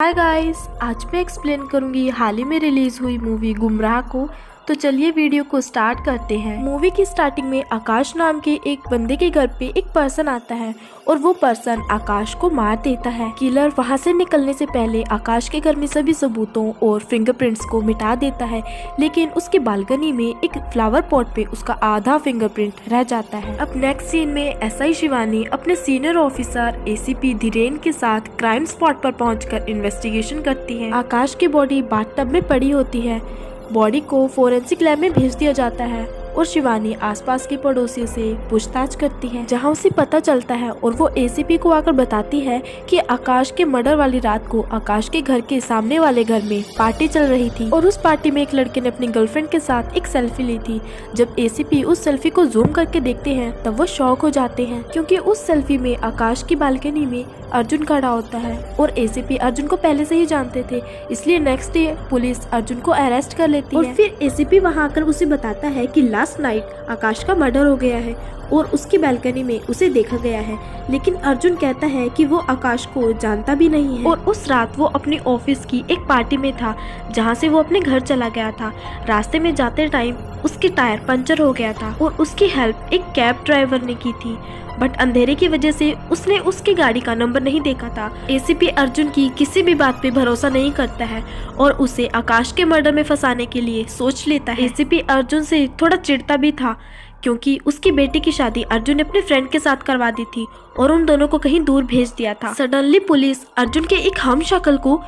Hi guys, आज मैं explain करूंगी हाल ही में रिलीज हुई मूवी गुमराह को। तो चलिए वीडियो को स्टार्ट करते हैं। मूवी की स्टार्टिंग में आकाश नाम के एक बंदे के घर पे एक पर्सन आता है और वो पर्सन आकाश को मार देता है। किलर वहां से निकलने से पहले आकाश के घर में सभी सबूतों और फिंगरप्रिंट्स को मिटा देता है, लेकिन उसकी बालकनी में एक फ्लावर पॉट पे उसका आधा फिंगरप्रिंट रह जाता है। अब नेक्स्ट सीन में एसआई शिवानी अपने सीनियर ऑफिसर एसीपी धीरेन के साथ क्राइम स्पॉट पर पहुंचकर इन्वेस्टिगेशन करती है। आकाश की बॉडी बाथटब में पड़ी होती है। बॉडी को फोरेंसिक लैब में भेज दिया जाता है और शिवानी आसपास के पड़ोसियों से पूछताछ करती है, जहां उसे पता चलता है और वो एसीपी को आकर बताती है कि आकाश के मर्डर वाली रात को आकाश के घर के सामने वाले घर में पार्टी चल रही थी और उस पार्टी में एक लड़के ने अपनी गर्लफ्रेंड के साथ एक सेल्फी ली थी। जब एसीपी उस सेल्फी को जूम करके देखते हैं तब वो शॉक हो जाते हैं, क्योंकि उस सेल्फी में आकाश की बालकनी में अर्जुन खड़ा होता है और एसीपी अर्जुन को पहले से ही जानते थे, इसलिए नेक्स्ट डे पुलिस अर्जुन को अरेस्ट कर लेती है। और फिर एसीपी वहां आकर उसे बताता है कि लास्ट नाइट आकाश का मर्डर हो गया है और उसकी बालकनी में उसे देखा गया है, लेकिन अर्जुन कहता है कि वो आकाश को जानता भी नहीं है और उस रात वो अपनी ऑफिस की एक पार्टी में था जहां से वो अपने घर चला गया था। रास्ते में जाते टाइम उसकी टायर पंचर हो गया था और उसकी हेल्प एक कैब ड्राइवर ने की थी, बट अंधेरे की वजह से उसने उसकी गाड़ी का नंबर नहीं देखा था। एसीपी अर्जुन की किसी भी बात पे भरोसा नहीं करता है और उसे आकाश के मर्डर में फंसाने के लिए सोच लेता है। एसीपी अर्जुन से थोड़ा चिढ़ता भी था, क्योंकि उसकी बेटी की शादी अर्जुन ने अपने फ्रेंड के साथ करवा दी थी और उन दोनों को कहीं दूर भेज दिया था। सडनली पुलिस अर्जुन के एक हमशक्ल को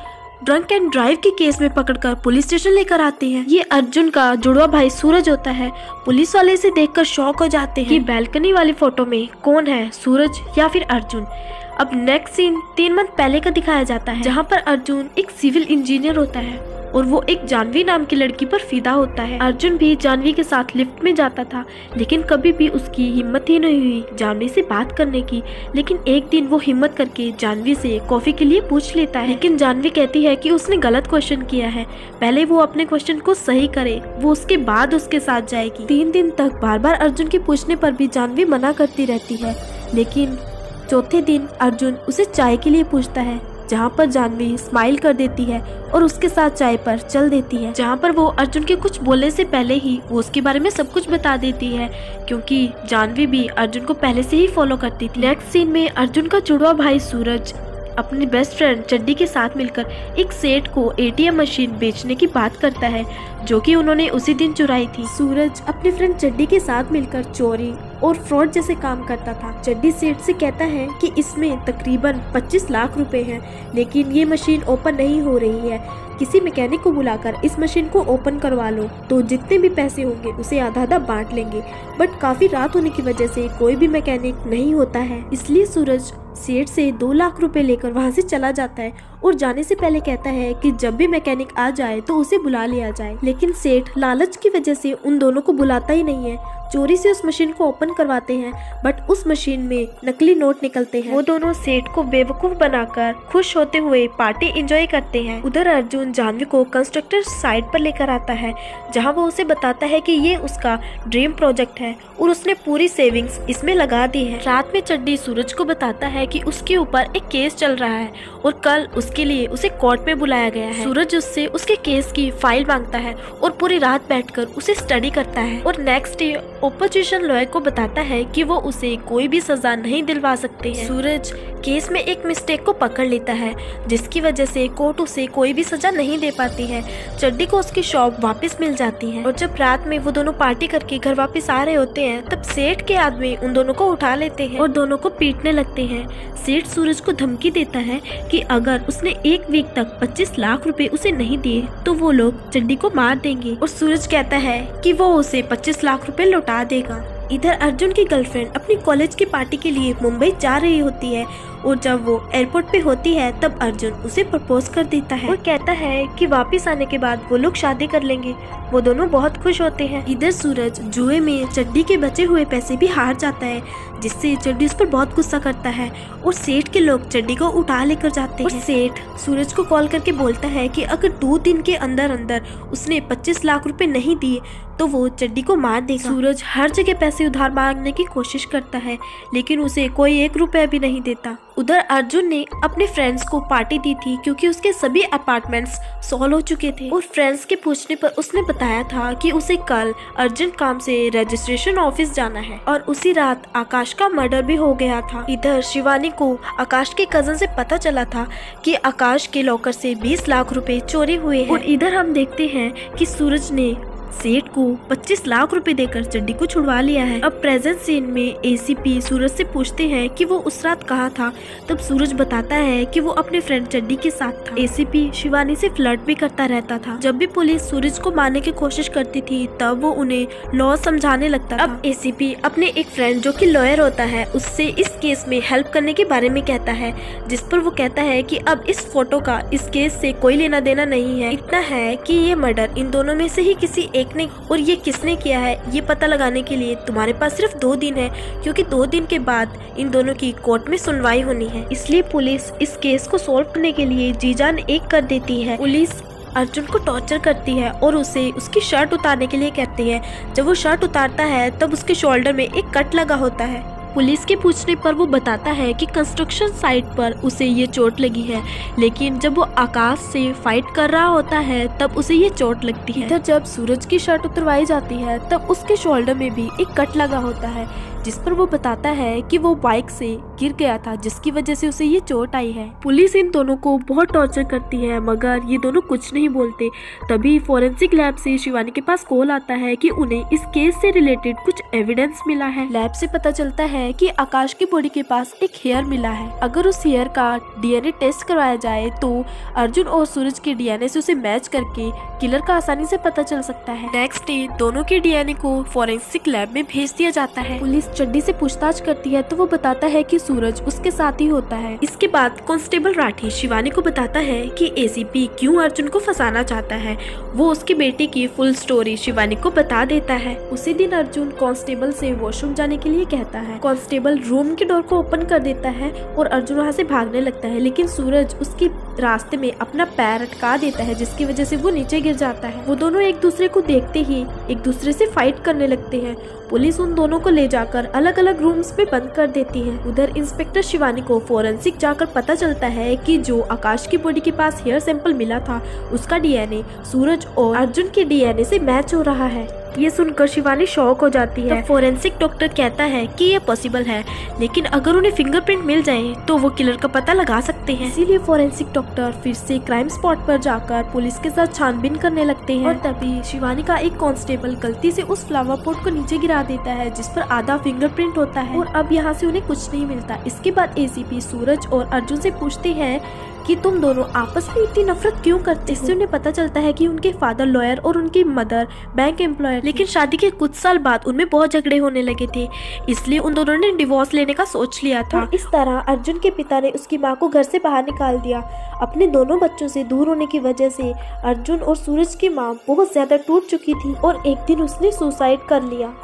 ड्रंक एंड ड्राइव के केस में पकड़कर पुलिस स्टेशन लेकर आते हैं। ये अर्जुन का जुड़वा भाई सूरज होता है। पुलिस वाले इसे देखकर शॉक हो जाते हैं कि बैल्कनी वाली फोटो में कौन है, सूरज या फिर अर्जुन। अब नेक्स्ट सीन 3 मंथ पहले का दिखाया जाता है, जहाँ पर अर्जुन एक सिविल इंजीनियर होता है और वो एक जानवी नाम की लड़की पर फिदा होता है। अर्जुन भी जानवी के साथ लिफ्ट में जाता था, लेकिन कभी भी उसकी हिम्मत ही नहीं हुई जानवी से बात करने की। लेकिन एक दिन वो हिम्मत करके जानवी से कॉफी के लिए पूछ लेता है, लेकिन जानवी कहती है कि उसने गलत क्वेश्चन किया है, पहले वो अपने क्वेश्चन को सही करे, वो उसके बाद उसके साथ जाएगी। 3 दिन तक बार बार अर्जुन के पूछने पर भी जानवी मना करती रहती है, लेकिन चौथे दिन अर्जुन उसे चाय के लिए पूछता है, जहाँ पर जानवी स्माइल कर देती है और उसके साथ चाय पर चल देती है, जहाँ पर वो अर्जुन के कुछ बोलने से पहले ही वो उसके बारे में सब कुछ बता देती है, क्योंकि जानवी भी अर्जुन को पहले से ही फॉलो करती थी। नेक्स्ट सीन में अर्जुन का जुड़वा भाई सूरज अपने बेस्ट फ्रेंड चड्डी के साथ मिलकर एक सेठ को एटीएम मशीन बेचने की बात करता है, जो कि उन्होंने उसी दिन चुराई थी। सूरज अपने फ्रेंड चड्डी के साथ मिलकर चोरी और फ्रॉड जैसे काम करता था। चड्डी सेठ से कहता है कि इसमें तकरीबन 25 लाख रुपए हैं, लेकिन ये मशीन ओपन नहीं हो रही है, किसी मैकेनिक को बुलाकर इस मशीन को ओपन करवा लो, तो जितने भी पैसे होंगे उसे आधा आधा बांट लेंगे। बट काफी रात होने की वजह से कोई भी मैकेनिक नहीं होता है, इसलिए सूरज सेठ से 2 लाख रुपए लेकर वहां से चला जाता है और जाने से पहले कहता है कि जब भी मैकेनिक आ जाए तो उसे बुला लिया जाए। लेकिन सेठ लालच की वजह से उन दोनों को बुलाता ही नहीं है, चोरी से उस मशीन को ओपन करवाते हैं, बट उस मशीन में नकली नोट निकलते हैं। वो दोनों सेठ को बेवकूफ बनाकर खुश होते हुए पार्टी एंजॉय करते हैं। उधर अर्जुन जानवी को कंस्ट्रक्टर साइट पर लेकर आता है, जहां वो उसे बताता है कि ये उसका ड्रीम प्रोजेक्ट है और उसने पूरी सेविंग्स इसमें लगा दी है। रात में चड्डी सूरज को बताता है कि उसके ऊपर एक केस चल रहा है और कल उसके लिए उसे कोर्ट में बुलाया गया है। सूरज उससे उसके केस की फाइल मांगता है और पूरी रात बैठकर उसे स्टडी करता है और नेक्स्ट डे ऑपोजिशन लॉयर को बताता है कि वो उसे कोई भी सजा नहीं दिलवा सकते हैं। सूरज केस में एक मिस्टेक को पकड़ लेता है, जिसकी वजह से कोर्ट उसे कोई भी सजा नहीं दे पाती है। चड्डी को उसकी शॉप वापस मिल जाती है और जब रात में वो दोनों पार्टी करके घर वापस आ रहे होते हैं, तब सेठ के आदमी उन दोनों को उठा लेते हैं और दोनों को पीटने लगते हैं। सेठ सूरज को धमकी देता है कि अगर उसने 1 वीक तक 25 लाख रुपए उसे नहीं दिए तो वो लोग चड्डी को मार देंगे, और सूरज कहता है कि वो उसे 25 लाख रुपए लौटा देगा। इधर अर्जुन की गर्लफ्रेंड अपनी कॉलेज की पार्टी के लिए मुंबई जा रही होती है और जब वो एयरपोर्ट पे होती है तब अर्जुन उसे प्रपोज कर देता है और कहता है कि वापस आने के बाद वो लोग शादी कर लेंगे। वो दोनों बहुत खुश होते हैं। इधर सूरज जुए में चड्डी के बचे हुए पैसे भी हार जाता है, जिससे चड्डी उस पर बहुत गुस्सा करता है और सेठ के लोग चड्डी को उठा लेकर जाते हैं। सेठ सूरज को कॉल करके बोलता है कि अगर 2 दिन के अंदर अंदर उसने 25 लाख रुपए नहीं दिए तो वो चड्डी को मार देगा। सूरज हर जगह पैसे उधार मांगने की कोशिश करता है लेकिन उसे कोई 1 रुपया भी नहीं देता। उधर अर्जुन ने अपने फ्रेंड्स को पार्टी दी थी क्योंकि उसके सभी अपार्टमेंट्स सॉल्व हो चुके थे और फ्रेंड्स के पूछने पर उसने बताया था कि उसे कल अर्जेंट काम से रजिस्ट्रेशन ऑफिस जाना है और उसी रात आकाश का मर्डर भी हो गया था। इधर शिवानी को आकाश के कजन से पता चला था कि आकाश के लॉकर से 20 लाख रुपए चोरी हुए हैं और इधर हम देखते हैं कि सूरज ने सेठ को 25 लाख रुपए देकर चड्डी को छुड़वा लिया है। अब प्रेजेंट सीन में एसीपी सूरज से पूछते हैं कि वो उस रात कहाँ था। तब सूरज बताता है कि वो अपने फ्रेंड चड्डी के साथ था। एसीपी शिवानी से फ्लर्ट भी करता रहता था। जब भी पुलिस सूरज को मारने की कोशिश करती थी तब वो उन्हें लॉ समझाने लगता था। अब एसीपी अपने एक फ्रेंड जो कि लॉयर होता है उससे इस केस में हेल्प करने के बारे में कहता है, जिस पर वो कहता है कि अब इस फोटो का इस केस से कोई लेना देना नहीं है। इतना है कि ये मर्डर इन दोनों में से ही किसी एक ने और ये किसने किया है ये पता लगाने के लिए तुम्हारे पास सिर्फ 2 दिन है क्योंकि 2 दिन के बाद इन दोनों की कोर्ट में सुनवाई होनी है। इसलिए पुलिस इस केस को सॉल्व करने के लिए जी जान एक कर देती है। पुलिस अर्जुन को टॉर्चर करती है और उसे उसकी शर्ट उतारने के लिए कहती है। जब वो शर्ट उतारता है तब उसके शोल्डर में एक कट लगा होता है। पुलिस के पूछने पर वो बताता है कि कंस्ट्रक्शन साइट पर उसे ये चोट लगी है लेकिन जब वो आकाश से फाइट कर रहा होता है तब उसे ये चोट लगती है। इधर जब सूरज की शर्ट उतरवाई जाती है तब उसके शोल्डर में भी एक कट लगा होता है जिस पर वो बताता है कि वो बाइक से गिर गया था जिसकी वजह से उसे ये चोट आई है। पुलिस इन दोनों को बहुत टॉर्चर करती है मगर ये दोनों कुछ नहीं बोलते। तभी फॉरेंसिक लैब से शिवानी के पास कॉल आता है कि उन्हें इस केस से रिलेटेड कुछ एविडेंस मिला है। लैब से पता चलता है कि आकाश की बॉडी के पास एक हेयर मिला है। अगर उस हेयर का डीएनए टेस्ट करवाया जाए तो अर्जुन और सूरज के डीएनए से उसे मैच करके किलर का आसानी से पता चल सकता है। नेक्स्ट डे दोनों के डीएनए को फॉरेंसिक लैब में भेज दिया जाता है। पुलिस चड्डी से पूछताछ करती है तो वो बताता है कि सूरज उसके साथ ही होता है। इसके बाद कांस्टेबल राठी शिवानी को बताता है कि एसीपी क्यों अर्जुन को फंसाना चाहता है। वो उसकी बेटी की फुल स्टोरी शिवानी को बता देता है। उसी दिन अर्जुन कांस्टेबल से वॉशरूम जाने के लिए कहता है। कांस्टेबल रूम के डोर को ओपन कर देता है और अर्जुन वहाँ से भागने लगता है लेकिन सूरज उसके रास्ते में अपना पैर अटका देता है जिसकी वजह से वो नीचे गिर जाता है। वो दोनों एक दूसरे को देखते ही एक दूसरे से फाइट करने लगते हैं। पुलिस उन दोनों को ले जाकर अलग अलग रूम्स में बंद कर देती है। उधर इंस्पेक्टर शिवानी को फॉरेंसिक जाकर पता चलता है कि जो आकाश की बॉडी के पास हेयर सैंपल मिला था उसका डीएनए सूरज और अर्जुन के डीएनए से मैच हो रहा है। ये सुनकर शिवानी शॉक हो जाती है। तो फोरेंसिक डॉक्टर कहता है कि ये पॉसिबल है लेकिन अगर उन्हें फिंगरप्रिंट मिल जाए तो वो किलर का पता लगा सकते हैं। इसीलिए फोरेंसिक डॉक्टर फिर से क्राइम स्पॉट पर जाकर पुलिस के साथ छानबीन करने लगते हैं। और तभी शिवानी का एक कांस्टेबल गलती से उस फ्लावर पॉट को नीचे गिरा देता है जिस पर आधा फिंगरप्रिंट होता है और अब यहाँ से उन्हें कुछ नहीं मिलता। इसके बाद एसीपी सूरज और अर्जुन से पूछते हैं कि तुम दोनों आपस में इतनी नफरत क्यों करते हो। इससे उन्हें पता चलता है कि उनके फादर लॉयर और उनकी मदर बैंक एम्प्लॉयर, लेकिन शादी के कुछ साल बाद उनमें बहुत झगड़े होने लगे थे इसलिए उन दोनों ने डिवोर्स लेने का सोच लिया था। और इस तरह अर्जुन के पिता ने उसकी माँ को घर से बाहर निकाल दिया। अपने दोनों बच्चों से दूर होने की वजह से अर्जुन और सूरज की माँ बहुत ज्यादा टूट चुकी थी और एक दिन उसने सुसाइड कर लिया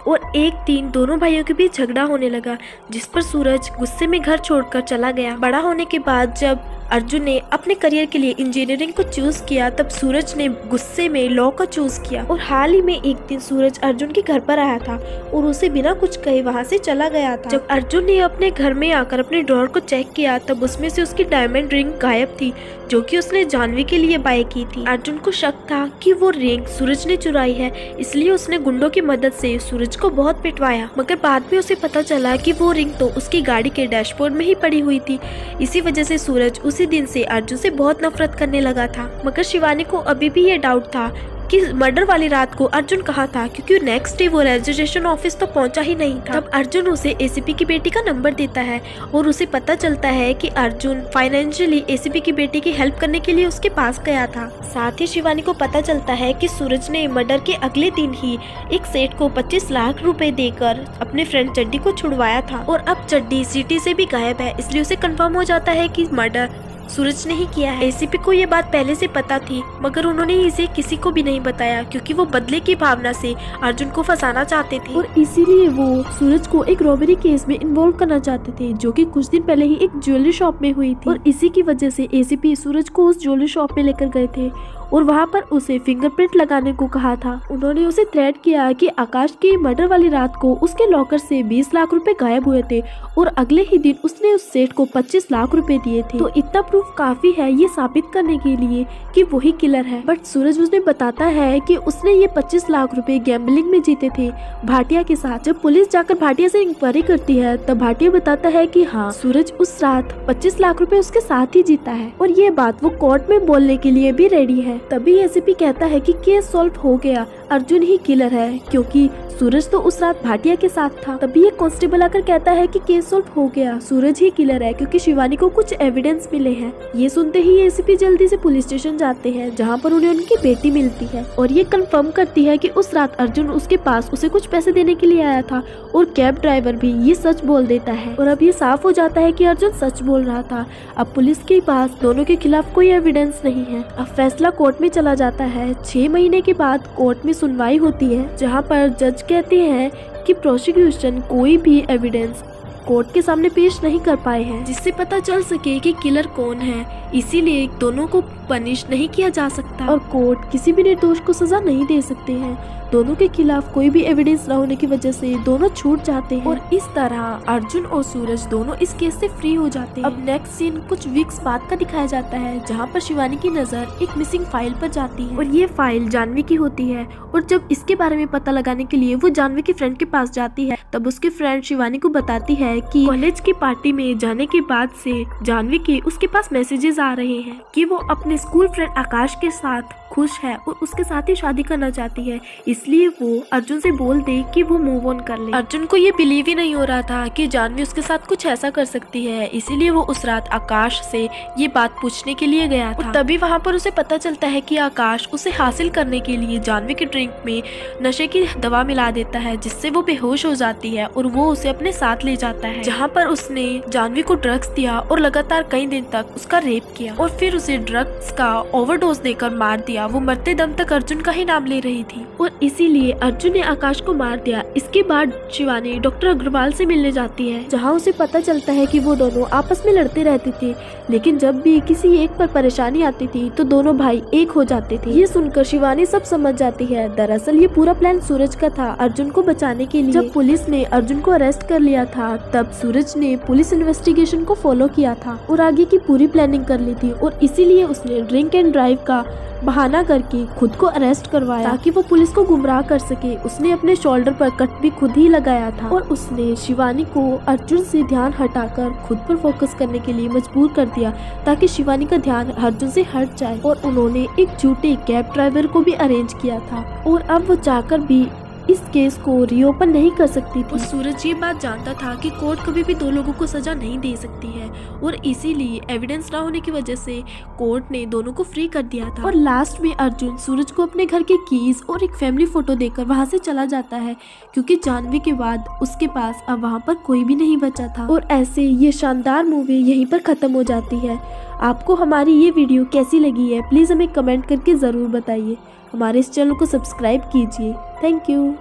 और एक दिन दोनों भाइयों के बीच झगड़ा होने लगा जिस पर सूरज गुस्से में घर छोड़कर चला गया। बड़ा होने के बाद जब अर्जुन ने अपने करियर के लिए इंजीनियरिंग को चूज किया तब सूरज ने गुस्से में लॉ को चूज किया। और हाल ही में एक दिन सूरज अर्जुन के घर पर आया था और उसे बिना कुछ कहे वहां से चला गया था। जब अर्जुन ने अपने घर में आकर अपने ड्रॉर को चेक किया तब उसमें से उसकी डायमंड रिंग गायब थी जो कि उसने जानवी के लिए बाय की थी। अर्जुन को शक था कि वो रिंग सूरज ने चुराई है इसलिए उसने गुंडों की मदद से सूरज को बहुत पिटवाया मगर बाद में उसे पता चला कि वो रिंग तो उसकी गाड़ी के डैशबोर्ड में ही पड़ी हुई थी। इसी वजह से सूरज उसी दिन से अर्जुन से बहुत नफरत करने लगा था। मगर शिवानी को अभी भी ये डाउट था कि मर्डर वाली रात को अर्जुन कहाँ था क्योंकि नेक्स्ट डे वो रजिस्ट्रेशन ऑफिस तो पहुंचा ही नहीं था। तब अर्जुन उसे एसीपी की बेटी का नंबर देता है और उसे पता चलता है कि अर्जुन फाइनेंशियली एसीपी की बेटी की हेल्प करने के लिए उसके पास गया था। साथ ही शिवानी को पता चलता है कि सूरज ने मर्डर के अगले दिन ही एक सेठ को 25 लाख रुपए देकर अपने फ्रेंड चड्डी को छुड़वाया था और अब चड्डी सिटी से भी गायब है इसलिए उसे कंफर्म हो जाता है कि मर्डर सूरज ने ही किया है। एसीपी को ये बात पहले से पता थी, मगर उन्होंने इसे किसी को भी नहीं बताया क्योंकि वो बदले की भावना से अर्जुन को फंसाना चाहते थे और इसीलिए वो सूरज को एक रॉबरी केस में इन्वॉल्व करना चाहते थे, जो कि कुछ दिन पहले ही एक ज्वेलरी शॉप में हुई थी। और इसी की वजह से एसीपी सूरज को उस ज्वेलरी शॉप में लेकर गए थे और वहाँ पर उसे फिंगरप्रिंट लगाने को कहा था। उन्होंने उसे थ्रेट किया कि आकाश की मर्डर वाली रात को उसके लॉकर से 20 लाख रुपए गायब हुए थे और अगले ही दिन उसने उस सेठ को 25 लाख रुपए दिए थे। तो इतना प्रूफ काफी है ये साबित करने के लिए कि वही किलर है। बट सूरज उसने बताता है कि उसने ये 25 लाख रुपए गैम्बलिंग में जीते थे भाटिया के साथ। जब पुलिस जाकर भाटिया से इंक्वायरी करती है तब भाटिया बताता है कि हाँ, सूरज उस रात 25 लाख रुपए उसके साथ ही जीता है और ये बात वो कोर्ट में बोलने के लिए भी रेडी है। तभी एसीपी कहता है कि केस सॉल्व हो गया, अर्जुन ही किलर है क्योंकि सूरज तो उस रात भाटिया के साथ था। तभी एक कांस्टेबल आकर कहता है कि केस सॉल्व हो गया, सूरज ही किलर है क्योंकि शिवानी को कुछ एविडेंस मिले हैं। ये सुनते ही एसीपी जल्दी से पुलिस स्टेशन जाते हैं जहां पर उन्हें उनकी बेटी मिलती है और ये कंफर्म करती है कि उस रात अर्जुन उसके पास उसे कुछ पैसे देने के लिए आया था और कैब ड्राइवर भी ये सच बोल देता है। और अब ये साफ हो जाता है कि अर्जुन सच बोल रहा था। अब पुलिस के पास दोनों के खिलाफ कोई एविडेंस नहीं है। अब फैसला कोर्ट में चला जाता है। 6 महीने के बाद कोर्ट में सुनवाई होती है जहाँ पर जज कहते हैं कि प्रोसिक्यूशन कोई भी एविडेंस कोर्ट के सामने पेश नहीं कर पाए हैं जिससे पता चल सके कि किलर कौन है, इसीलिए दोनों को पनिश नहीं किया जा सकता और कोर्ट किसी भी निर्दोष को सजा नहीं दे सकते हैं। दोनों के खिलाफ कोई भी एविडेंस न होने की वजह से दोनों छूट जाते हैं और इस तरह अर्जुन और सूरज दोनों इस केस से फ्री हो जाते हैं। अब नेक्स्ट सीन कुछ वीक्स बाद का दिखाया जाता है जहाँ पर शिवानी की नजर एक मिसिंग फाइल पर जाती है और ये फाइल जानवी की होती है और जब इसके बारे में पता लगाने के लिए वो जानवी के फ्रेंड के पास जाती है तब उसके फ्रेंड शिवानी को बताती है कि कॉलेज की पार्टी में जाने के बाद से जानवी के उसके पास मैसेजेस आ रहे हैं कि वो अपने स्कूल फ्रेंड आकाश के साथ खुश है और उसके साथ ही शादी करना चाहती है, इसलिए वो अर्जुन से बोल दे कि वो मूव ऑन कर ले। अर्जुन को ये बिलीव ही नहीं हो रहा था कि जानवी उसके साथ कुछ ऐसा कर सकती है, इसीलिए वो उस रात आकाश से ये बात पूछने के लिए गया था। तभी वहाँ पर उसे पता चलता है कि आकाश उसे हासिल करने के लिए जानवी के ड्रिंक में नशे की दवा मिला देता है जिससे वो बेहोश हो जाती है और वो उसे अपने साथ ले जाता है जहाँ पर उसने जानवी को ड्रग्स दिया और लगातार कई दिन तक उसका रेप किया और फिर उसे ड्रग्स का ओवरडोज देकर मार दिया। वो मरते दम तक अर्जुन का ही नाम ले रही थी और इसीलिए अर्जुन ने आकाश को मार दिया। इसके बाद शिवानी डॉक्टर अग्रवाल से मिलने जाती है जहाँ उसे पता चलता है कि वो दोनों आपस में लड़ते रहते थे, लेकिन जब भी किसी एक पर परेशानी आती थी तो दोनों भाई एक हो जाते थे। ये सुनकर शिवानी सब समझ जाती है। दरअसल ये पूरा प्लान सूरज का था अर्जुन को बचाने के लिए। जब पुलिस ने अर्जुन को अरेस्ट कर लिया था तब सूरज ने पुलिस इन्वेस्टिगेशन को फॉलो किया था और आगे की पूरी प्लानिंग कर ली थी और इसीलिए उसने ड्रिंक एंड ड्राइव का बहाना करके खुद को अरेस्ट करवाया ताकि वो पुलिस को गुमराह कर सके। उसने अपने शोल्डर पर कट भी खुद ही लगाया था और उसने शिवानी को अर्जुन से ध्यान हटाकर खुद पर फोकस करने के लिए मजबूर कर दिया ताकि शिवानी का ध्यान अर्जुन से हट जाए। और उन्होंने एक झूठे कैब ड्राइवर को भी अरेंज किया था और अब वो चाहकर भी इस केस को रीओपन नहीं कर सकती थी। और सूरज ये बात जानता था कि कोर्ट कभी भी दो लोगों को सजा नहीं दे सकती है और इसीलिए एविडेंस ना होने की वजह से कोर्ट ने दोनों को फ्री कर दिया था। और लास्ट में अर्जुन सूरज को अपने घर के कीज और एक फैमिली फोटो देकर वहां से चला जाता है क्योंकि जानवी के बाद उसके पास अब वहां पर कोई भी नहीं बचा था। और ऐसे ये शानदार मूवी यहीं पर खत्म हो जाती है। आपको हमारी ये वीडियो कैसी लगी है प्लीज हमें कमेंट करके जरूर बताइए। हमारे इस चैनल को सब्सक्राइब कीजिए। Thank you.